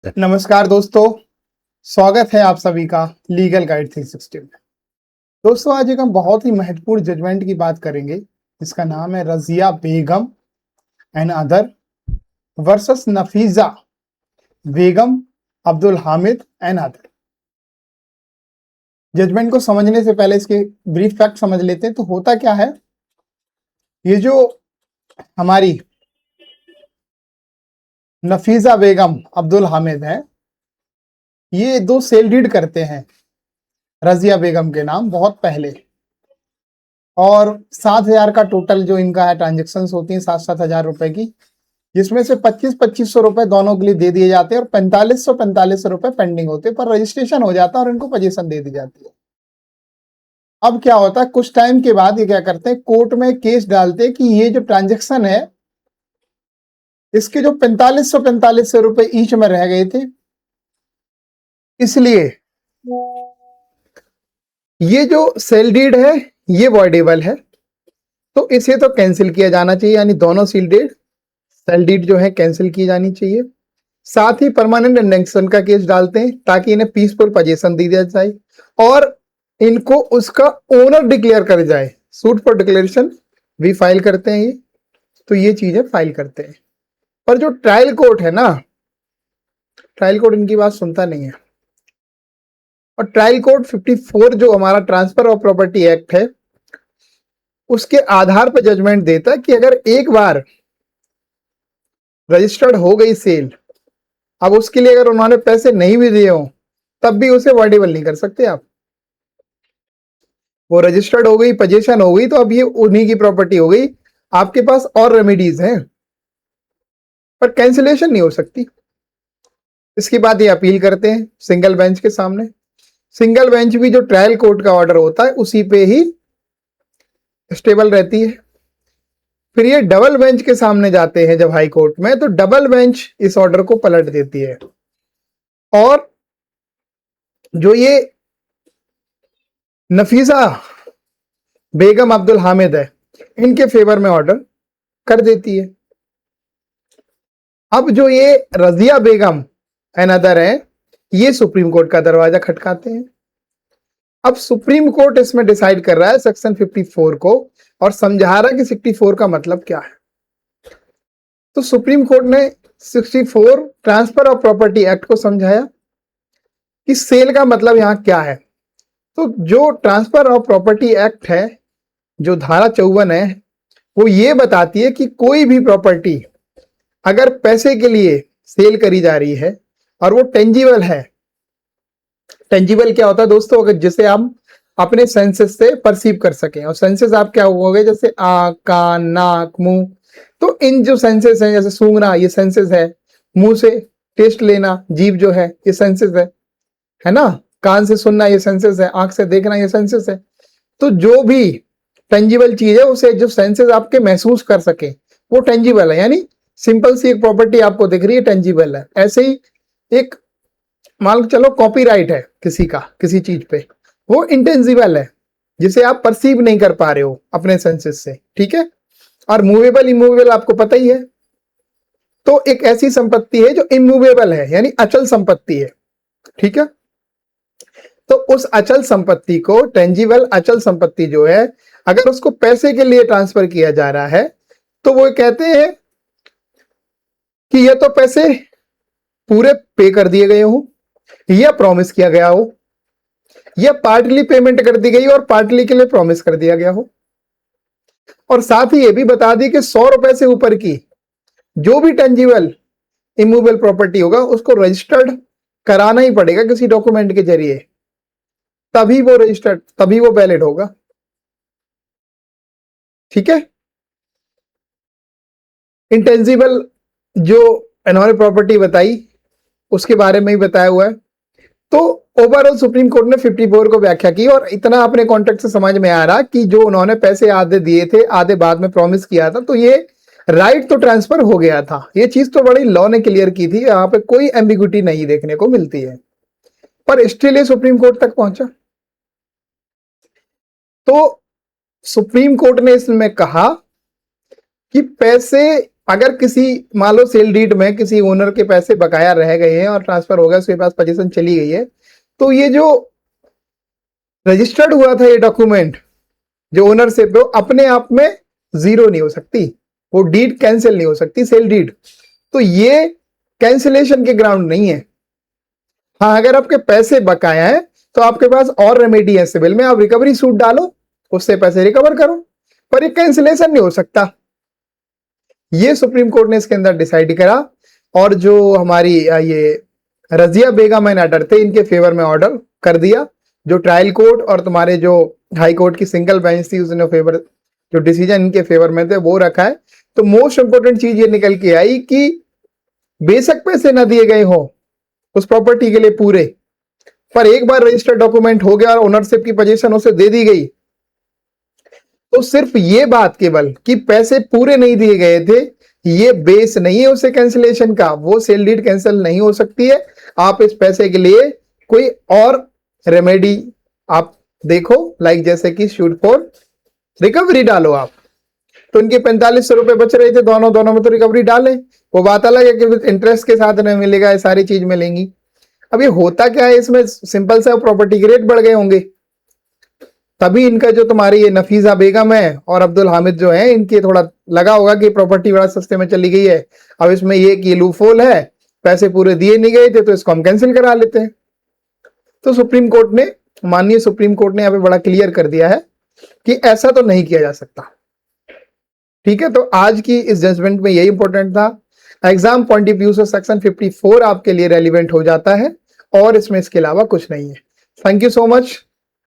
नमस्कार दोस्तों, स्वागत है आप सभी का लीगल गाइड 360 में। दोस्तों, आज एक हम बहुत ही महत्वपूर्ण जजमेंट की बात करेंगे। इसका नाम है Razia Begum and other versus Nafisa Begum Abdul Hamid and other. Judgment को समझने से पहले इसके ब्रीफ फैक्ट समझ लेते हैं। तो होता क्या है, ये जो हमारी नफीजा बेगम अब्दुल हामिद है, ये दो सेल डीड करते हैं रजिया बेगम के नाम बहुत पहले, और 7,000 का टोटल जो इनका है ट्रांजेक्शन होती है 7,000 रुपए की, जिसमें से 25,000 रुपए दोनों के लिए दे दिए जाते हैं और 4,500 रुपए पेंडिंग होते हैं, पर रजिस्ट्रेशन हो जाता है और इनको पोजीशन दे दी जाती है। अब क्या होता है, कुछ टाइम के बाद ये क्या करते हैं, कोर्ट में केस डालते हैं कि ये जो ट्रांजेक्शन है इसके जो 4,500 रुपए ईच में रह गए थे, इसलिए ये जो सेल डीड है ये वॉइडेबल है, तो इसे तो कैंसिल किया जाना चाहिए, यानी दोनों सेल डीड जो है कैंसिल की जानी चाहिए। साथ ही परमानेंट इंडेक्शन का केस डालते हैं ताकि इन्हें पीसफुल पोजीशन दी जाए और इनको उसका ओनर डिक्लेयर कर जाए। सूट फॉर डिक्लेरेशन भी फाइल करते हैं ये, तो ये चीजें फाइल करते हैं। पर जो ट्रायल कोर्ट है ना, ट्रायल कोर्ट इनकी बात सुनता नहीं है, और ट्रायल कोर्ट 54 जो हमारा ट्रांसफर ऑफ प्रॉपर्टी एक्ट है उसके आधार पर जजमेंट देता है कि अगर एक बार रजिस्टर्ड हो गई सेल, अब उसके लिए अगर उन्होंने पैसे नहीं भी दिए हो तब भी उसे वॉइडेबल नहीं कर सकते आप। वो रजिस्टर्ड हो गई, पोजीशन हो गई, तो अब ये उन्हीं की प्रॉपर्टी हो गई। आपके पास और रेमेडीज हैं, पर कैंसिलेशन नहीं हो सकती। इसके बाद ये अपील करते हैं सिंगल बेंच के सामने। सिंगल बेंच भी जो ट्रायल कोर्ट का ऑर्डर होता है उसी पे ही स्टेबल रहती है। फिर ये डबल बेंच के सामने जाते हैं जब हाई कोर्ट में, तो डबल बेंच इस ऑर्डर को पलट देती है और जो ये नफीसा बेगम अब्दुल हामिद है इनके फेवर में ऑर्डर कर देती है। अब जो ये रजिया बेगम एंड अदर है, ये सुप्रीम कोर्ट का दरवाजा खटकाते हैं। अब सुप्रीम कोर्ट इसमें डिसाइड कर रहा है सेक्शन 54 को, और समझा रहा है कि 64 का मतलब क्या है। तो सुप्रीम कोर्ट ने 64 ट्रांसफर ऑफ प्रॉपर्टी एक्ट को समझाया कि सेल का मतलब यहां क्या है। तो जो ट्रांसफर ऑफ प्रॉपर्टी एक्ट है, जो धारा 54 है, वो ये बताती है कि कोई भी प्रॉपर्टी अगर पैसे के लिए सेल करी जा रही है और वो टेंजिबल है। टेंजिबल क्या होता है दोस्तों, अगर जिसे हम अपने सेंसेस से परसीव कर सकें, और सेंसेस आप क्या हो गए, जैसे आंख, कान, नाक, मुंह। तो इन जो सेंसेस हैं, जैसे सूंघना ये सेंसेस है, मुंह से टेस्ट लेना, जीभ जो है ये सेंसेस है ना, कान से सुनना ये सेंसेस है, आंख से देखना ये सेंसेस है। तो जो भी टेंजिबल चीज है उसे जो सेंसेस आपके महसूस कर सके वो टेंजिबल है। यानी सिंपल सी एक प्रॉपर्टी आपको दिख रही है, टेंजिबल है। ऐसे ही एक मान चलो कॉपीराइट है किसी का किसी चीज पे, वो इंटेंजिबल है, जिसे आप परसीव नहीं कर पा रहे हो अपने सेंसेस से, ठीक है। और मूवेबल इमूवेबल आपको पता ही है। तो एक ऐसी संपत्ति है जो इमूवेबल है, यानी अचल संपत्ति है, ठीक है। तो उस अचल संपत्ति को, टेंजिबल अचल संपत्ति जो है, अगर उसको पैसे के लिए ट्रांसफर किया जा रहा है तो वो कहते हैं कि ये तो पैसे पूरे पे कर दिए गए हो, या प्रॉमिस किया गया हो, या पार्टली पेमेंट कर दी गई और पार्टली के लिए प्रॉमिस कर दिया गया हो। और साथ ही ये भी बता दी कि 100 रुपए से ऊपर की जो भी टेंजिबल इमूवेबल प्रॉपर्टी होगा उसको रजिस्टर्ड कराना ही पड़ेगा किसी डॉक्यूमेंट के जरिए, तभी वो रजिस्टर्ड, तभी वो वैलिड होगा, ठीक है। इंटेंजिबल जो इन्होंने प्रॉपर्टी बताई उसके बारे में ही बताया हुआ है। तो ओवरऑल सुप्रीम कोर्ट ने 54 को व्याख्या की, और इतना अपने कॉन्टेक्स्ट से समझ में आ रहा कि जो उन्होंने पैसे आधे दिए थे, आधे बाद में प्रॉमिस किया था, तो ये राइट तो ट्रांसफर हो गया था। ये चीज तो बड़ी लॉ ने क्लियर की थी, यहाँ पे कोई एम्बिग्यूटी नहीं देखने को मिलती है, पर स्टिल ये सुप्रीम कोर्ट तक पहुंचा। तो सुप्रीम कोर्ट ने इसमें कहा कि पैसे अगर किसी मान लो सेल डीड में किसी ओनर के पैसे बकाया रह गए हैं और ट्रांसफर हो गया, उसके पास पोजीशन चली गई है, तो ये जो रजिस्टर्ड हुआ था ये डॉक्यूमेंट जो ओनरशिप है, अपने आप में जीरो नहीं हो सकती, वो डीड कैंसिल नहीं हो सकती, सेल डीड। तो ये कैंसिलेशन के ग्राउंड नहीं है। हाँ, अगर आपके पैसे बकाया है तो आपके पास और रेमेडी है सिविल में, आप रिकवरी सूट डालो, उससे पैसे रिकवर करो, पर ये कैंसिलेशन नहीं हो सकता। ये सुप्रीम कोर्ट ने इसके अंदर डिसाइड करा। और जो हमारी ये रजिया बेगम एंड अडर थे, इनके फेवर में ऑर्डर कर दिया। जो ट्रायल कोर्ट और तुम्हारे जो हाई कोर्ट की सिंगल बेंच थी, उसने फेवर, जो डिसीजन इनके फेवर में थे वो रखा है। तो मोस्ट इंपोर्टेंट चीज ये निकल के आई कि बेशक पैसे ना दिए गए हो उस प्रॉपर्टी के लिए पूरे, पर एक बार रजिस्टर्ड डॉक्यूमेंट हो गया और ओनरशिप की पोजीशन उसे दे दी गई, तो सिर्फ ये बात केवल कि पैसे पूरे नहीं दिए गए थे, ये बेस नहीं है उसे कैंसिलेशन का, वो सेल डीड कैंसिल नहीं हो सकती है। आप इस पैसे के लिए कोई और रेमेडी आप देखो, लाइक जैसे कि शूट फॉर रिकवरी डालो आप। तो इनके 4500 रुपए बच रहे थे, दोनों में तो रिकवरी डालें, वो बात अलग है कि इंटरेस्ट के साथ नहीं मिलेगा, ये सारी चीज मिलेंगी। अब ये होता क्या है इसमें, सिंपल सा प्रॉपर्टी के रेट बढ़ गए होंगे, तभी इनका जो तुम्हारी ये नफीजा बेगम है और अब्दुल हामिद जो है, इनके थोड़ा लगा होगा कि प्रॉपर्टी बड़ा सस्ते में चली गई है, अब इसमें ये कि लूफोल है, पैसे पूरे दिए नहीं गए थे तो इसको हम कैंसिल करा लेते हैं। तो सुप्रीम कोर्ट ने, माननीय सुप्रीम कोर्ट ने यहाँ पे बड़ा क्लियर कर दिया है कि ऐसा तो नहीं किया जा सकता। ठीक है, तो आज की इस जजमेंट में यही इंपॉर्टेंट था। एग्जाम पॉइंट ऑफ व्यू से सेक्शन 54 आपके लिए रेलिवेंट हो जाता है और इसमें इसके अलावा कुछ नहीं है। Thank you so much.